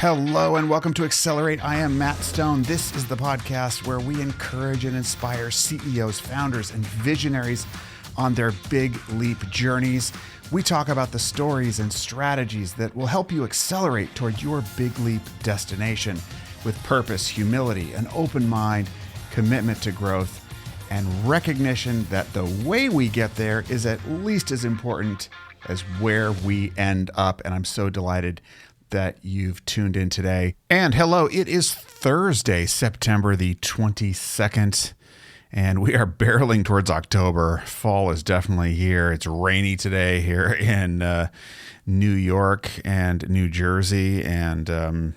Hello and welcome to Accelerate. I am Matt Stone. This is the podcast where we encourage and inspire CEOs, founders, and visionaries on their big leap journeys. We talk about the stories and strategies that will help you accelerate toward your big leap destination with purpose, humility, an open mind, commitment to growth, and recognition that the way we get there is at least as important as where we end up. And I'm so delighted that you've tuned in today. And hello, it is Thursday, September the 22nd, and we are barreling towards October. Fall is definitely here. It's rainy today here in New York and New Jersey, and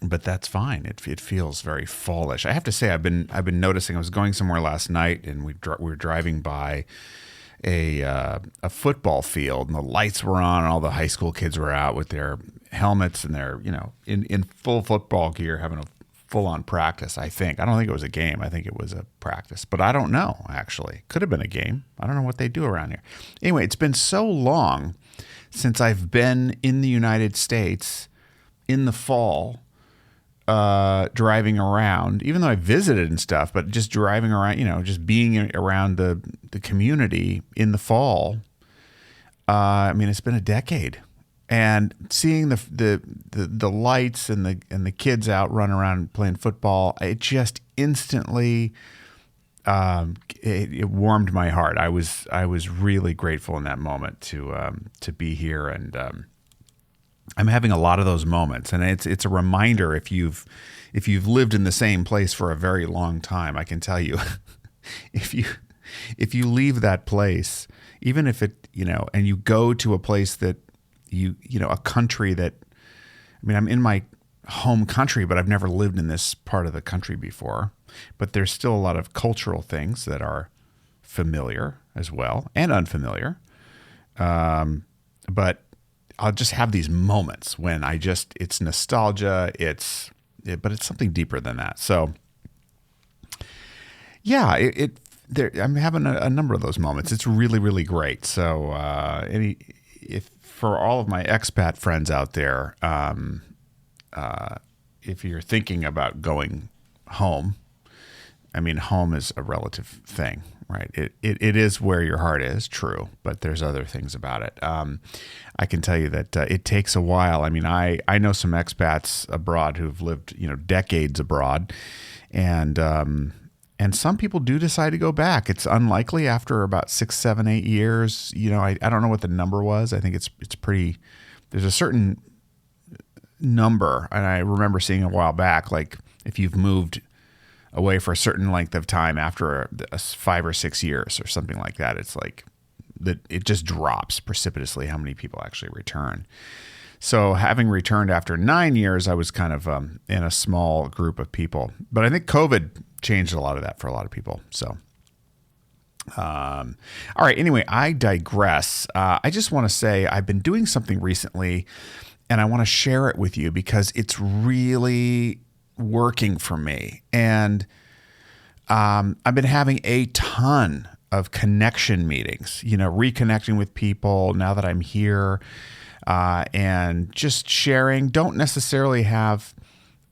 but that's fine. It feels very fallish. I have to say, I've been noticing. I was going somewhere last night, and we were driving by a football field, and the lights were on, and all the high school kids were out with their helmets and their, in full football gear, having a full-on practice. I don't think it was a game. I think it was a practice, but I don't know, actually. Could have been a game. I don't know what they do around here. Anyway, it's been so long since I've been in the United States in the fall, driving around, even though I visited and stuff, but just driving around, just being around the community in the fall. It's been a decade, and seeing the lights and the kids out running around playing football, it just instantly, it warmed my heart. I was really grateful in that moment to be here, and I'm having a lot of those moments, and it's a reminder. If you've lived in the same place for a very long time, I can tell you, if you leave that place, even if it, and you go to a place that a country that, I'm in my home country, but I've never lived in this part of the country before. But there's still a lot of cultural things that are familiar as well and unfamiliar. But I'll just have these moments when it's nostalgia, but it's something deeper than that. So yeah, I'm having a number of those moments. It's really, really great. So for all of my expat friends out there, if you're thinking about going home, home is a relative thing, right? It is where your heart is, true, but there's other things about it. I can tell you that it takes a while. I know some expats abroad who've lived, decades abroad, and some people do decide to go back. It's unlikely after about 6, 7, 8 years. I don't know what the number was. I think it's pretty. There's a certain number, and I remember seeing a while back, like if you've moved away for a certain length of time after 5 or 6 years or something like that, it's like that it just drops precipitously how many people actually return. So having returned after 9 years, I was kind of in a small group of people. But I think COVID changed a lot of that for a lot of people. So, all right. Anyway, I digress. I just want to say I've been doing something recently, and I want to share it with you because it's really working for me. And I've been having a ton of connection meetings, reconnecting with people now that I'm here, and just sharing. Don't necessarily have,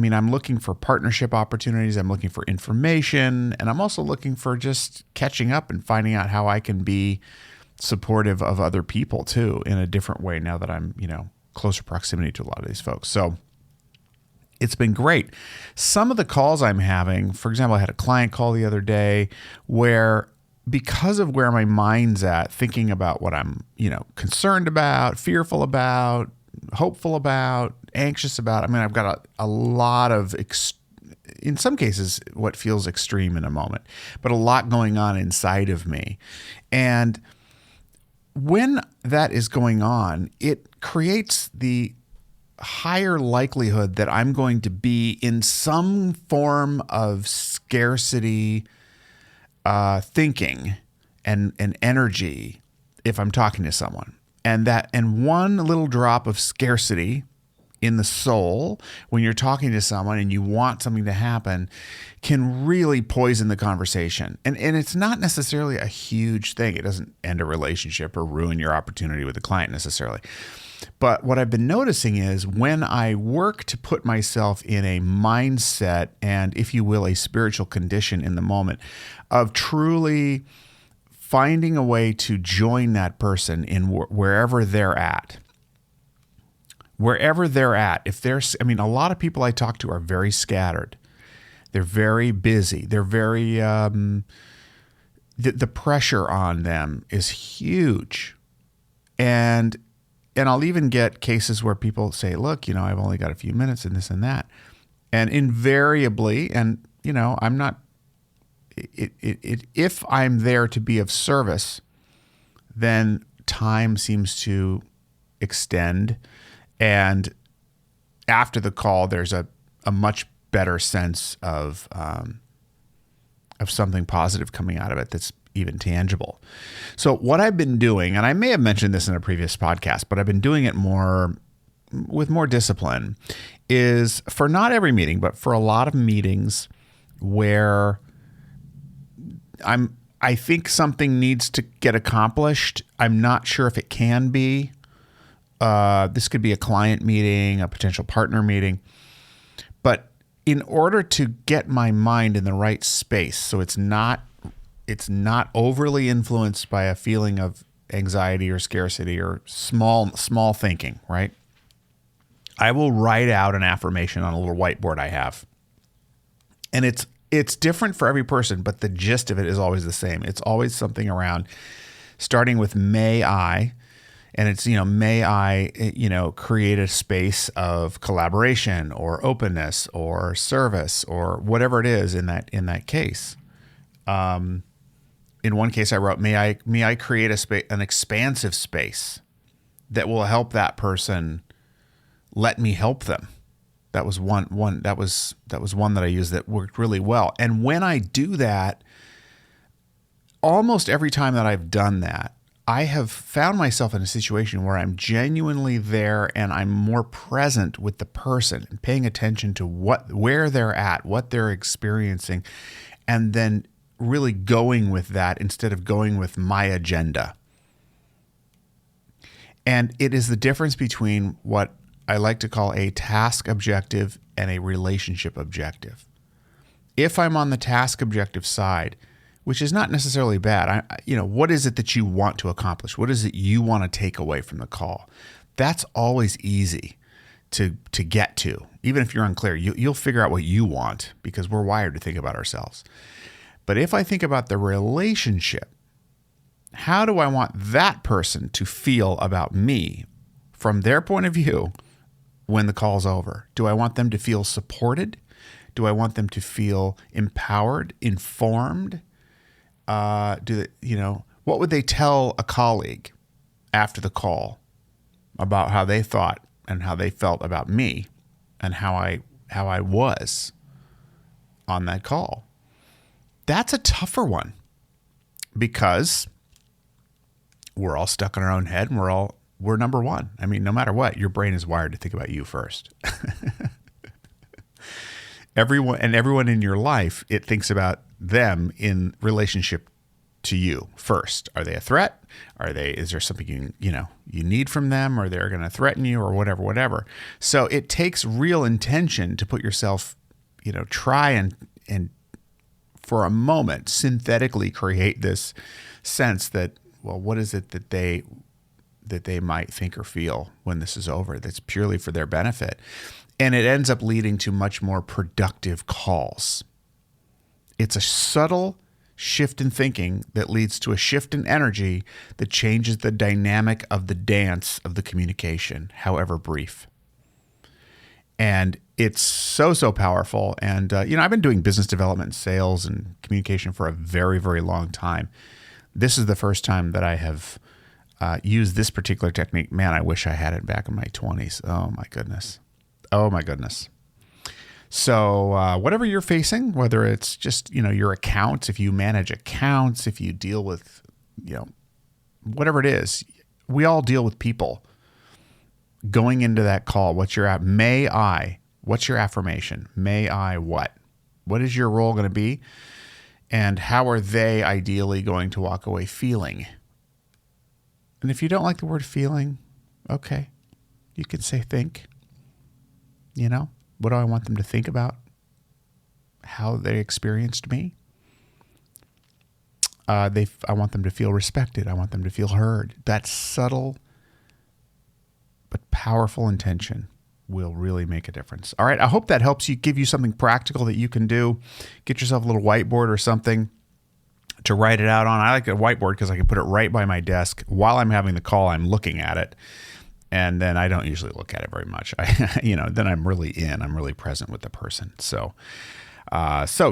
I'm looking for partnership opportunities. I'm looking for information, and I'm also looking for just catching up and finding out how I can be supportive of other people too in a different way now that I'm, closer proximity to a lot of these folks. So it's been great. Some of the calls I'm having, for example, I had a client call the other day where, because of where my mind's at, thinking about what I'm, concerned about, fearful about, hopeful about, anxious about. I've got a lot of, in some cases, what feels extreme in a moment, but a lot going on inside of me. And when that is going on, it creates the higher likelihood that I'm going to be in some form of scarcity thinking and energy if I'm talking to someone. And one little drop of scarcity in the soul when you're talking to someone and you want something to happen can really poison the conversation. And it's not necessarily a huge thing. It doesn't end a relationship or ruin your opportunity with the client necessarily. But what I've been noticing is when I work to put myself in a mindset and, if you will, a spiritual condition in the moment of truly finding a way to join that person in wherever they're at. Wherever they're at. If there's, I mean, a lot of people I talk to are very scattered. They're very busy. They're very, the pressure on them is huge. And I'll even get cases where people say, look, I've only got a few minutes and this and that. And invariably, and, I'm not, if I'm there to be of service, then time seems to extend. And after the call, there's a much better sense of something positive coming out of it that's even tangible. So what I've been doing, and I may have mentioned this in a previous podcast, but I've been doing it with more discipline, is for not every meeting, but for a lot of meetings where I think something needs to get accomplished. I'm not sure if it can be. This could be a client meeting, a potential partner meeting. But in order to get my mind in the right space, so it's not overly influenced by a feeling of anxiety or scarcity or small thinking, right? I will write out an affirmation on a little whiteboard I have. And it's different for every person, but the gist of it is always the same. It's always something around starting with may I, and it's, may I, create a space of collaboration or openness or service or whatever it is in that case. In one case I wrote, may I create an expansive space that will help that person let me help them. That was one that I used that worked really well. And when I do that, almost every time that I've done that, I have found myself in a situation where I'm genuinely there and I'm more present with the person and paying attention to where they're at, what they're experiencing, and then really going with that instead of going with my agenda. And it is the difference between what I like to call a task objective and a relationship objective. If I'm on the task objective side, which is not necessarily bad, what is it that you want to accomplish? What is it you want to take away from the call? That's always easy to get to. Even if you're unclear, you'll figure out what you want because we're wired to think about ourselves. But if I think about the relationship, how do I want that person to feel about me from their point of view when the call's over? Do I want them to feel supported? Do I want them to feel empowered, informed? What would they tell a colleague after the call about how they thought and how they felt about me and how I was on that call? That's a tougher one because we're all stuck in our own head and we're number one. I mean, no matter what, your brain is wired to think about you first. Everyone in your life, it thinks about them in relationship to you first. Are they a threat? Is there something you need from them, or they're going to threaten you, or whatever. So it takes real intention to put yourself, try and for a moment synthetically create this sense that, well, what is it that they might think or feel when this is over that's purely for their benefit? And it ends up leading to much more productive calls. It's a subtle shift in thinking that leads to a shift in energy that changes the dynamic of the dance of the communication, however brief. And it's so powerful. And, I've been doing business development and sales and communication for a very, very long time. This is the first time that I have used this particular technique. Man, I wish I had it back in my 20s. Oh, my goodness. So whatever you're facing, whether it's just, your accounts, if you manage accounts, if you deal with, whatever it is, we all deal with people. Going into that call, what's your affirmation? May I what? What is your role going to be? And how are they ideally going to walk away feeling? And if you don't like the word feeling, okay, You can say think. What do I want them to think about how they experienced me? I want them to feel respected. I want them to feel heard. That subtle but powerful intention will really make a difference. All right. I hope that helps you, give you something practical that you can do. Get yourself a little whiteboard or something to write it out on. I like a whiteboard because I can put it right by my desk. While I'm having the call, I'm looking at it. And then I don't usually look at it very much. Then I'm really present with the person. So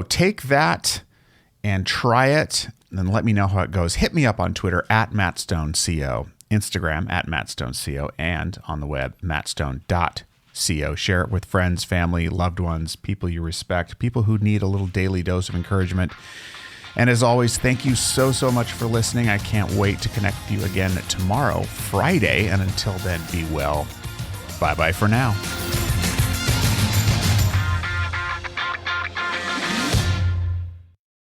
take that and try it, and then let me know how it goes. Hit me up on Twitter @MattStoneCO, Instagram @MattStoneCO, and on the web, mattstone.co. Share it with friends, family, loved ones, people you respect, people who need a little daily dose of encouragement. And as always, thank you so much for listening. I can't wait to connect with you again tomorrow, Friday. And until then, be well. Bye-bye for now.